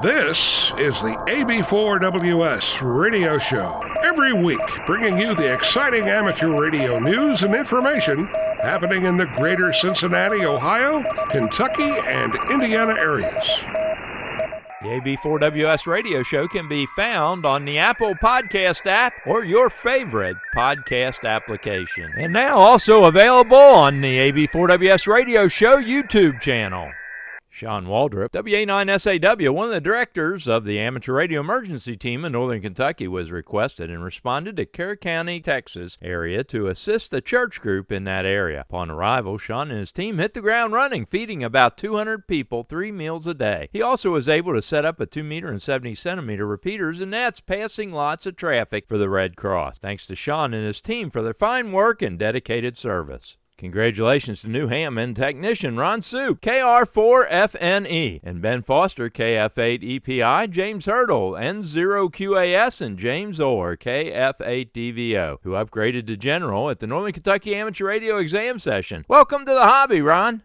This is the AB4WS radio show. Every week, bringing you the exciting amateur radio news and information happening in the greater Cincinnati, Ohio, Kentucky, and Indiana areas. The AB4WS radio show can be found on the Apple Podcast app or your favorite podcast application. And now also available on the AB4WS radio show YouTube channel. Sean Waldrop, WA9SAW, one of the directors of the Amateur Radio Emergency Team in Northern Kentucky, was requested and responded to Kerr County, Texas area to assist a church group in that area. Upon arrival, Sean and his team hit the ground running, feeding about 200 people 3 meals a day. He also was able to set up a 2-meter and 70-centimeter repeaters and nets, passing lots of traffic for the Red Cross. Thanks to Sean and his team for their fine work and dedicated service. Congratulations to New Hammond technician Ron Soup, KR4FNE, and Ben Foster, KF8EPI, James Hurdle, N0QAS, and James Orr, KF8DVO, who upgraded to General at the Northern Kentucky Amateur Radio Exam Session. Welcome to the hobby, Ron.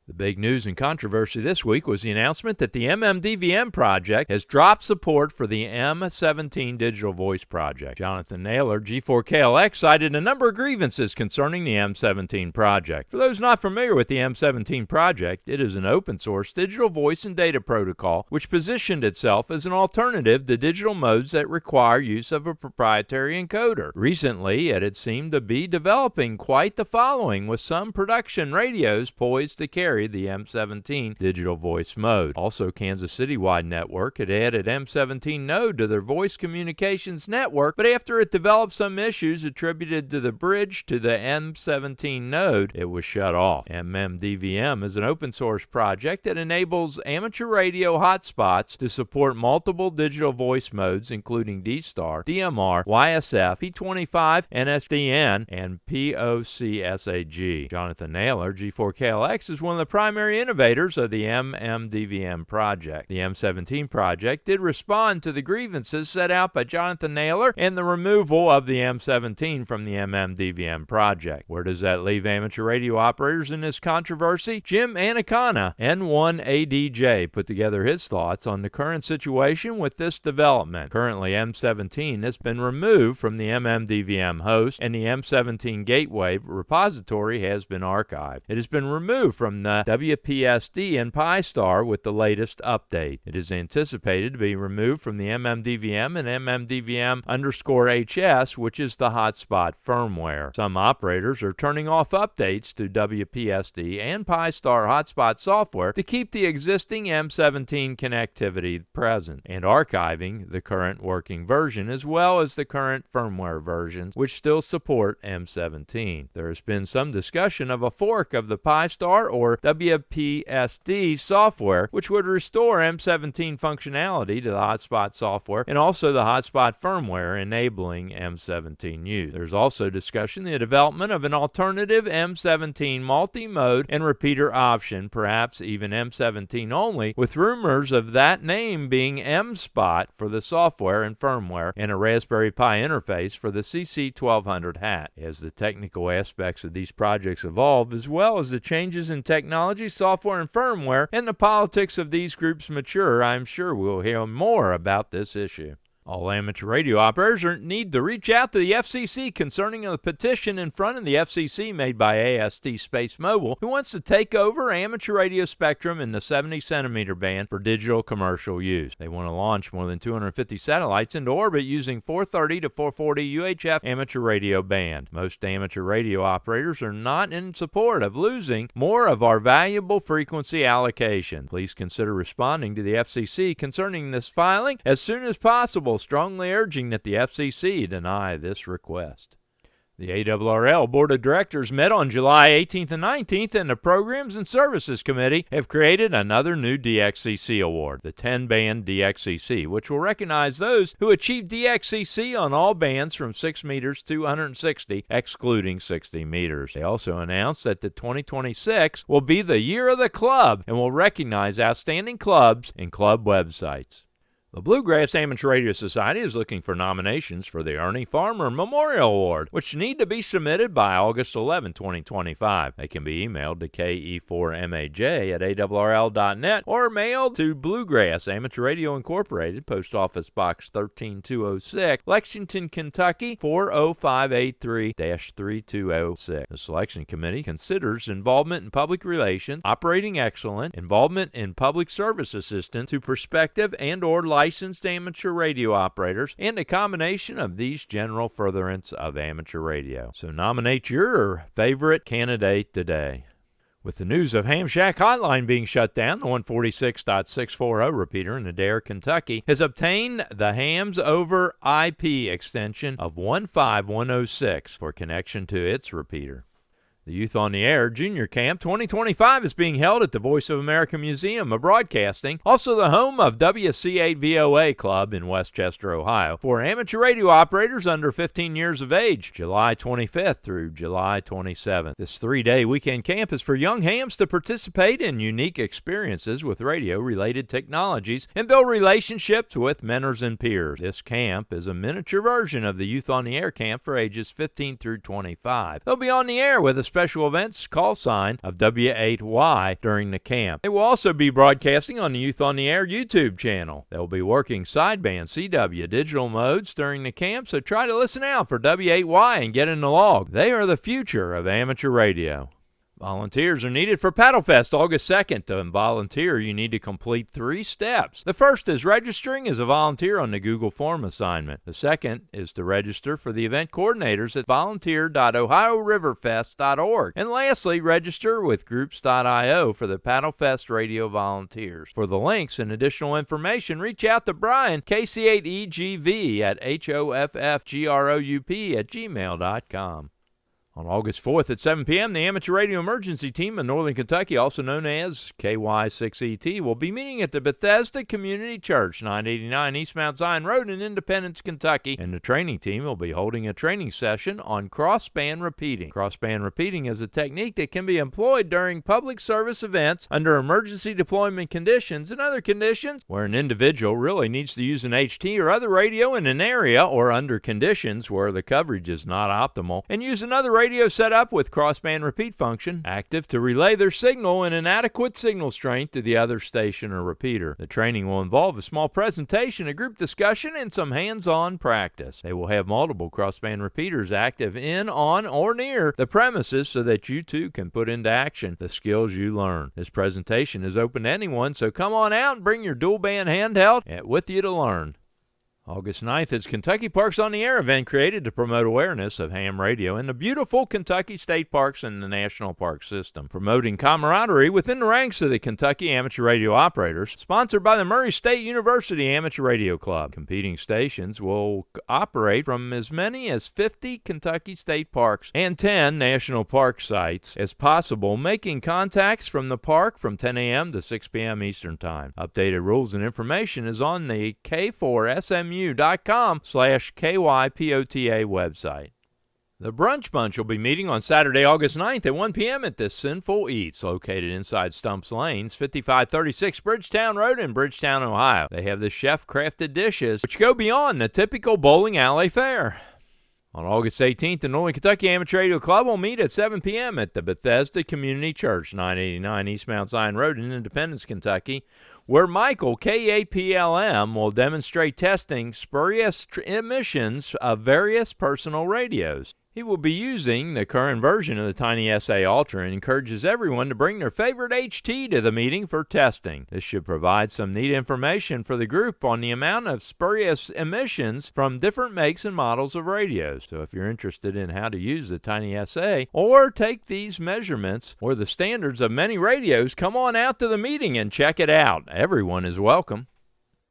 The big news and controversy this week was the announcement that the MMDVM project has dropped support for the M17 Digital Voice project. Jonathan Naylor, G4KLX, cited a number of grievances concerning the M17 project. For those not familiar with the M17 project, it is an open-source digital voice and data protocol which positioned itself as an alternative to digital modes that require use of a proprietary encoder. Recently, it had seemed to be developing quite the following, with some production radios poised to carry the M17 digital voice mode. Also, Kansas City-wide network had added M17 node to their voice communications network, but after it developed some issues attributed to the bridge to the M17 node, it was shut off. MMDVM is an open-source project that enables amateur radio hotspots to support multiple digital voice modes, including D-Star, DMR, YSF, P25, NSDN, and POCSAG. Jonathan Naylor, G4KLX, is one of the primary innovators of the MMDVM project. The M17 project did respond to the grievances set out by Jonathan Naylor and the removal of the M17 from the MMDVM project. Where does that leave amateur radio operators in this controversy? Jim Anacana, N1ADJ, put together his thoughts on the current situation with this development. Currently, M17 has been removed from the MMDVM host, and the M17 gateway repository has been archived. It has been removed from the WPSD and Pi-Star with the latest update. It is anticipated to be removed from the MMDVM and MMDVM_HS, which is the hotspot firmware. Some operators are turning off updates to WPSD and Pi-Star hotspot software to keep the existing M17 connectivity present, and archiving the current working version as well as the current firmware versions which still support M17. There has been some discussion of a fork of the Pi-Star or WPSD software, which would restore M17 functionality to the hotspot software and also the hotspot firmware, enabling M17 use. There's also discussion the development of an alternative M17 multi-mode and repeater option, perhaps even M17 only, with rumors of that name being M-Spot for the software and firmware and a Raspberry Pi interface for the CC1200 hat. As the technical aspects of these projects evolve, as well as the changes in technology, software, and firmware, and the politics of these groups mature, I'm sure we'll hear more about this issue. All amateur radio operators need to reach out to the FCC concerning a petition in front of the FCC made by AST Space Mobile, who wants to take over amateur radio spectrum in the 70-centimeter band for digital commercial use. They want to launch more than 250 satellites into orbit using 430 to 440 UHF amateur radio band. Most amateur radio operators are not in support of losing more of our valuable frequency allocation. Please consider responding to the FCC concerning this filing as soon as possible, strongly urging that the FCC deny this request. The ARRL Board of Directors met on July 18th and 19th, and the Programs and Services Committee have created another new DXCC award, the 10-band DXCC, which will recognize those who achieve DXCC on all bands from 6 meters to 160, excluding 60 meters. They also announced that the 2026 will be the year of the club and will recognize outstanding clubs and club websites. The Bluegrass Amateur Radio Society is looking for nominations for the Ernie Farmer Memorial Award, which need to be submitted by August 11, 2025. They can be emailed to ke4maj@awrl.net or mailed to Bluegrass Amateur Radio Incorporated, Post Office Box 13206, Lexington, Kentucky 40583-3206. The selection committee considers involvement in public relations, operating excellence, involvement in public service assistance to prospective and/or licensed amateur radio operators, and a combination of these general furtherance of amateur radio. So nominate your favorite candidate today. With the news of Ham Shack Hotline being shut down, the 146.640 repeater in Adair, Kentucky, has obtained the Hams over IP extension of 15106 for connection to its repeater. The Youth on the Air Junior Camp 2025 is being held at the Voice of America Museum of Broadcasting, also the home of WC8VOA Club in Westchester, Ohio, for amateur radio operators under 15 years of age, July 25th through July 27th. This 3-day weekend camp is for young hams to participate in unique experiences with radio-related technologies and build relationships with mentors and peers. This camp is a miniature version of the Youth on the Air camp for ages 15 through 25. They'll be on the air with a special events call sign of W8Y during the camp. They will also be broadcasting on the Youth on the Air YouTube channel. They will be working sideband CW digital modes during the camp, so try to listen out for W8Y and get in the log. They are the future of amateur radio. Volunteers are needed for Paddlefest August 2nd. To volunteer, you need to complete 3 steps. The first is registering as a volunteer on the Google Form assignment. The second is to register for the event coordinators at volunteer.ohioriverfest.org. And lastly, register with groups.io for the Paddlefest Radio Volunteers. For the links and additional information, reach out to Brian, KC8EGV at HOFFGROUP@gmail.com. On August 4th at 7 p.m., the Amateur Radio Emergency Team in Northern Kentucky, also known as KY6ET, will be meeting at the Bethesda Community Church, 989 East Mount Zion Road in Independence, Kentucky, and the training team will be holding a training session on crossband repeating. Crossband repeating is a technique that can be employed during public service events under emergency deployment conditions and other conditions where an individual really needs to use an HT or other radio in an area, or under conditions where the coverage is not optimal, and use another radio set up with crossband repeat function active to relay their signal in an adequate signal strength to the other station or repeater. The training will involve a small presentation, a group discussion, and some hands-on practice. They will have multiple crossband repeaters active in, on, or near the premises so that you too can put into action the skills you learn. This presentation is open to anyone, so come on out and bring your dual band handheld with you to learn. August 9th is Kentucky Parks on the Air event created to promote awareness of ham radio in the beautiful Kentucky state parks and the national park system, promoting camaraderie within the ranks of the Kentucky Amateur Radio Operators, sponsored by the Murray State University Amateur Radio Club. Competing stations will operate from as many as 50 Kentucky state parks and 10 national park sites as possible, making contacts from the park from 10 a.m. to 6 p.m. Eastern Time. Updated rules and information is on the K4SMU.com/KYPOTA website. The Brunch Bunch will be meeting on Saturday, August 9th at 1 p.m. at the Sinful Eats, located inside Stumps Lanes, 5536 Bridgetown Road in Bridgetown, Ohio. They have the chef-crafted dishes, which go beyond the typical bowling alley fare. On August 18th, the Northern Kentucky Amateur Radio Club will meet at 7 p.m. at the Bethesda Community Church, 989 East Mount Zion Road in Independence, Kentucky, where Michael, KAPLM, will demonstrate testing spurious emissions of various personal radios. He will be using the current version of the Tiny SA Ultra and encourages everyone to bring their favorite HT to the meeting for testing. This should provide some neat information for the group on the amount of spurious emissions from different makes and models of radios. So if you're interested in how to use the Tiny SA or take these measurements or the standards of many radios, come on out to the meeting and check it out. Everyone is welcome.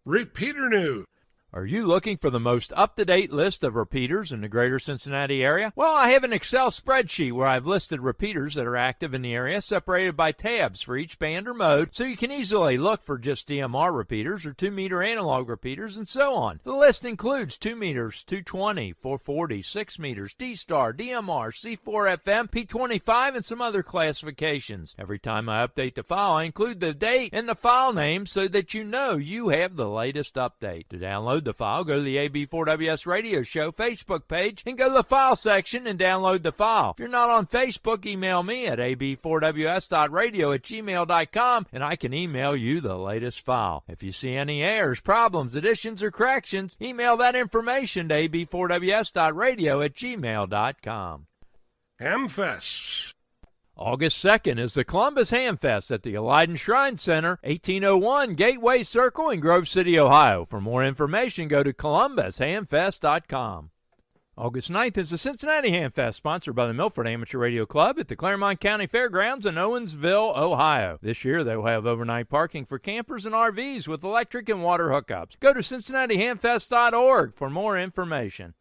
Repeater news. Are you looking for the most up-to-date list of repeaters in the greater Cincinnati area? Well, I have an Excel spreadsheet where I've listed repeaters that are active in the area, separated by tabs for each band or mode, so you can easily look for just DMR repeaters or 2-meter analog repeaters and so on. The list includes 2 meters, 220, 440, 6 meters, D-Star, DMR, C4FM, P25, and some other classifications. Every time I update the file, I include the date and the file name so that you know you have the latest update. To download the file, go to the AB4WS Radio Show Facebook page and go to the file section and download the file. If you're not on Facebook, email me at ab4ws.radio@gmail.com and I can email you the latest file. If you see any errors, problems, additions, or corrections, email that information to ab4ws.radio@gmail.com. Hamfests. August 2nd is the Columbus Hamfest at the Leiden Shrine Center, 1801 Gateway Circle in Grove City, Ohio. For more information, go to columbushamfest.com. August 9th is the Cincinnati Hamfest, sponsored by the Milford Amateur Radio Club at the Claremont County Fairgrounds in Owensville, Ohio. This year, they will have overnight parking for campers and RVs with electric and water hookups. Go to cincinnatihamfest.org for more information.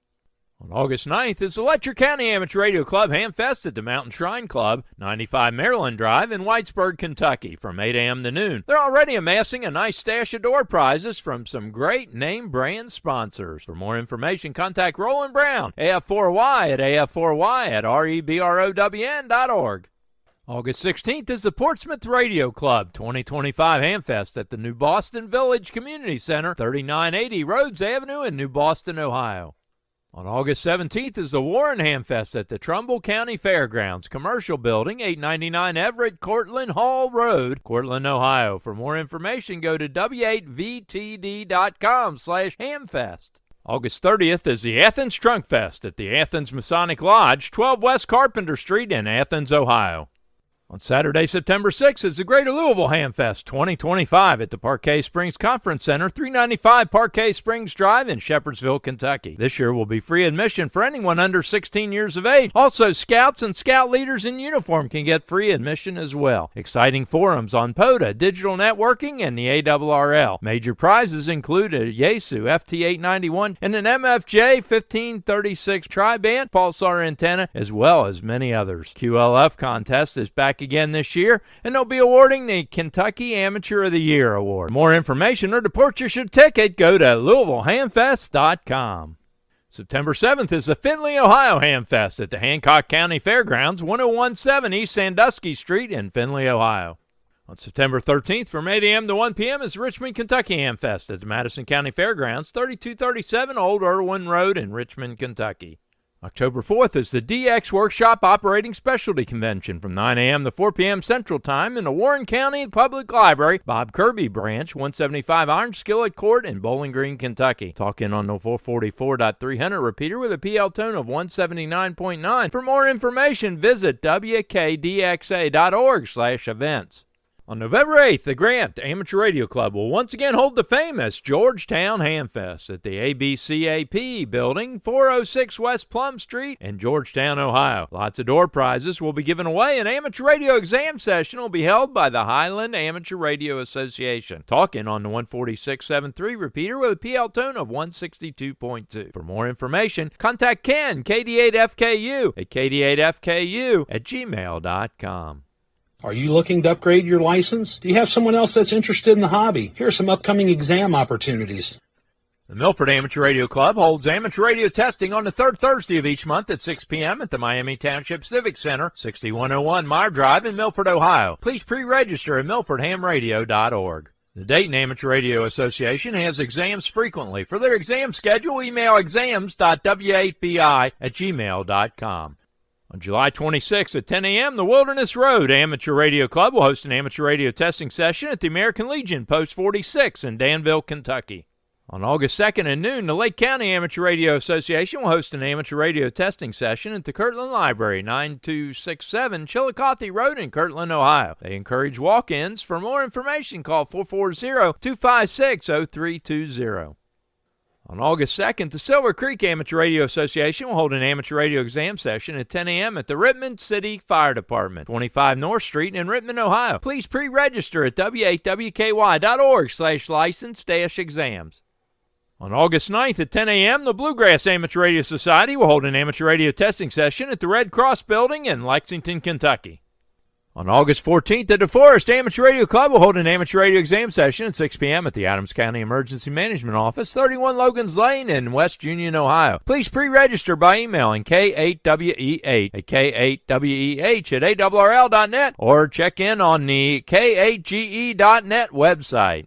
On August 9th is the Letcher County Amateur Radio Club Hamfest at the Mountain Shrine Club, 95 Maryland Drive in Whitesburg, Kentucky, from 8 a.m. to noon. They're already amassing a nice stash of door prizes from some great name brand sponsors. For more information, contact Roland Brown, AF4Y at AF4Y@REBROWN.org. August 16th is the Portsmouth Radio Club 2025 Hamfest at the New Boston Village Community Center, 3980 Rhodes Avenue in New Boston, Ohio. On August 17th is the Warren Hamfest at the Trumbull County Fairgrounds, Commercial Building, 899 Everett Cortland Hall Road, Cortland, Ohio. For more information, go to w8vtd.com/hamfest. August 30th is the Athens Trunk Fest at the Athens Masonic Lodge, 12 West Carpenter Street in Athens, Ohio. On Saturday, September 6th is the Greater Louisville Hamfest 2025 at the Parquet Springs Conference Center, 395 Parquet Springs Drive in Shepherdsville, Kentucky. This year will be free admission for anyone under 16 years of age. Also, scouts and scout leaders in uniform can get free admission as well. Exciting forums on POTA, digital networking, and the ARRL. Major prizes include a Yaesu FT891 and an MFJ 1536 tri-band pulsar antenna, as well as many others. QLF contest is back again this year, and they'll be awarding the Kentucky Amateur of the Year Award. For more information or to purchase your ticket, go to LouisvilleHamfest.com. September 7th is the Findlay, Ohio Hamfest at the Hancock County Fairgrounds, 1017 East Sandusky Street in Findlay, Ohio. On September 13th, from 8 a.m. to 1 p.m. is the Richmond, Kentucky Hamfest at the Madison County Fairgrounds, 3237 Old Irwin Road in Richmond, Kentucky. October 4th is the DX Workshop Operating Specialty Convention from 9 a.m. to 4 p.m. Central Time in the Warren County Public Library, Bob Kirby Branch, 175 Orange Skillet Court in Bowling Green, Kentucky. Talk in on the 444.300 repeater with a PL tone of 179.9. For more information, visit wkdxa.org/events. On November 8th, the Grant Amateur Radio Club will once again hold the famous Georgetown Hamfest at the ABCAP building, 406 West Plum Street in Georgetown, Ohio. Lots of door prizes will be given away. An amateur radio exam session will be held by the Highland Amateur Radio Association. Talk in on the 146.73 repeater with a PL tone of 162.2. For more information, contact Ken, KD8FKU at KD8FKU@gmail.com. Are you looking to upgrade your license? Do you have someone else that's interested in the hobby? Here are some upcoming exam opportunities. The Milford Amateur Radio Club holds amateur radio testing on the third Thursday of each month at 6 p.m. at the Miami Township Civic Center, 6101 Meyer Drive in Milford, Ohio. Please pre-register at milfordhamradio.org. The Dayton Amateur Radio Association has exams frequently. For their exam schedule, email exams.w8bi@gmail.com. On July 26th at 10 a.m., the Wilderness Road Amateur Radio Club will host an amateur radio testing session at the American Legion, Post 46 in Danville, Kentucky. On August 2nd at noon, the Lake County Amateur Radio Association will host an amateur radio testing session at the Kirtland Library, 9267 Chillicothe Road in Kirtland, Ohio. They encourage walk-ins. For more information, call 440-256-0320. On August 2nd, the Silver Creek Amateur Radio Association will hold an amateur radio exam session at 10 a.m. at the Rittman City Fire Department, 25 North Street in Rittman, Ohio. Please pre-register at w8wky.org/license-exams. On August 9th at 10 a.m., the Bluegrass Amateur Radio Society will hold an amateur radio testing session at the Red Cross Building in Lexington, Kentucky. On August 14th, the DeForest Amateur Radio Club will hold an amateur radio exam session at 6 p.m. at the Adams County Emergency Management Office, 31 Logan's Lane in West Union, Ohio. Please pre-register by emailing K8WEH at K8WEH@ARRL.net or check in on the K8GE.net website.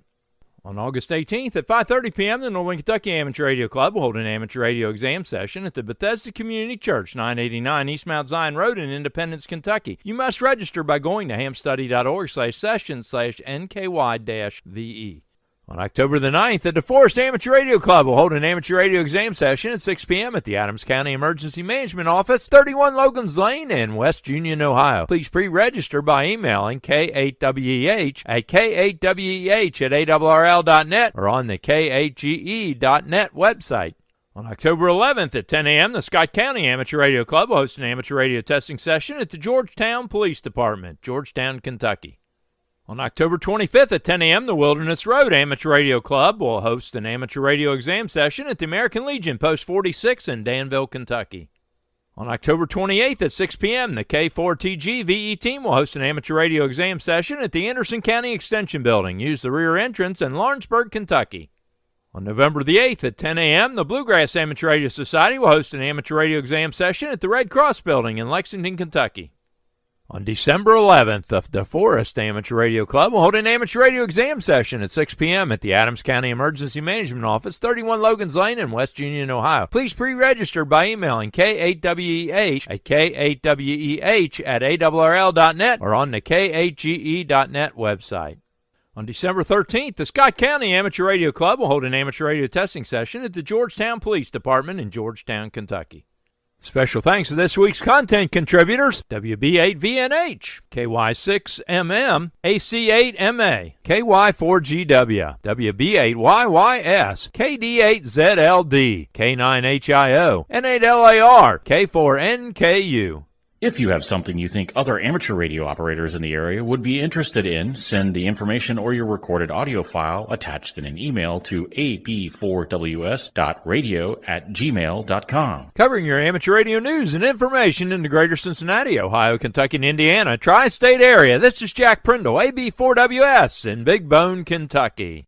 On August 18th at 5:30 p.m., the Northern Kentucky Amateur Radio Club will hold an amateur radio exam session at the Bethesda Community Church, 989 East Mount Zion Road in Independence, Kentucky. You must register by going to hamstudy.org/session/NKY-VE. On October the 9th, the DeForest Amateur Radio Club will hold an amateur radio exam session at 6 p.m. at the Adams County Emergency Management Office, 31 Logan's Lane in West Union, Ohio. Please pre-register by emailing K8WEH at K8WEH@ARRL.net or on the K8GE.net website. On October 11th at 10 a.m., the Scott County Amateur Radio Club will host an amateur radio testing session at the Georgetown Police Department, Georgetown, Kentucky. On October 25th at 10 a.m., the Wilderness Road Amateur Radio Club will host an amateur radio exam session at the American Legion, Post 46 in Danville, Kentucky. On October 28th at 6 p.m., the K4TG VE team will host an amateur radio exam session at the Anderson County Extension Building. Use the rear entrance in Lawrenceburg, Kentucky. On November the 8th at 10 a.m., the Bluegrass Amateur Radio Society will host an amateur radio exam session at the Red Cross Building in Lexington, Kentucky. On December 11th, the DeForest Amateur Radio Club will hold an amateur radio exam session at 6 p.m. at the Adams County Emergency Management Office, 31 Logan's Lane in West Union, Ohio. Please pre-register by emailing K8WEH at K8WEH@ARRL.net or on the K8GE.net website. On December 13th, the Scott County Amateur Radio Club will hold an amateur radio testing session at the Georgetown Police Department in Georgetown, Kentucky. Special thanks to this week's content contributors: WB8VNH, KY6MM, AC8MA, KY4GW, WB8YYS, KD8ZLD, K9HIO, N8LAR, K4NKU. If you have something you think other amateur radio operators in the area would be interested in, send the information or your recorded audio file attached in an email to ab4ws.radio@gmail.com. Covering your amateur radio news and information in the greater Cincinnati, Ohio, Kentucky, and Indiana tri-state area, this is Jack Prindle, AB4WS in Big Bone, Kentucky.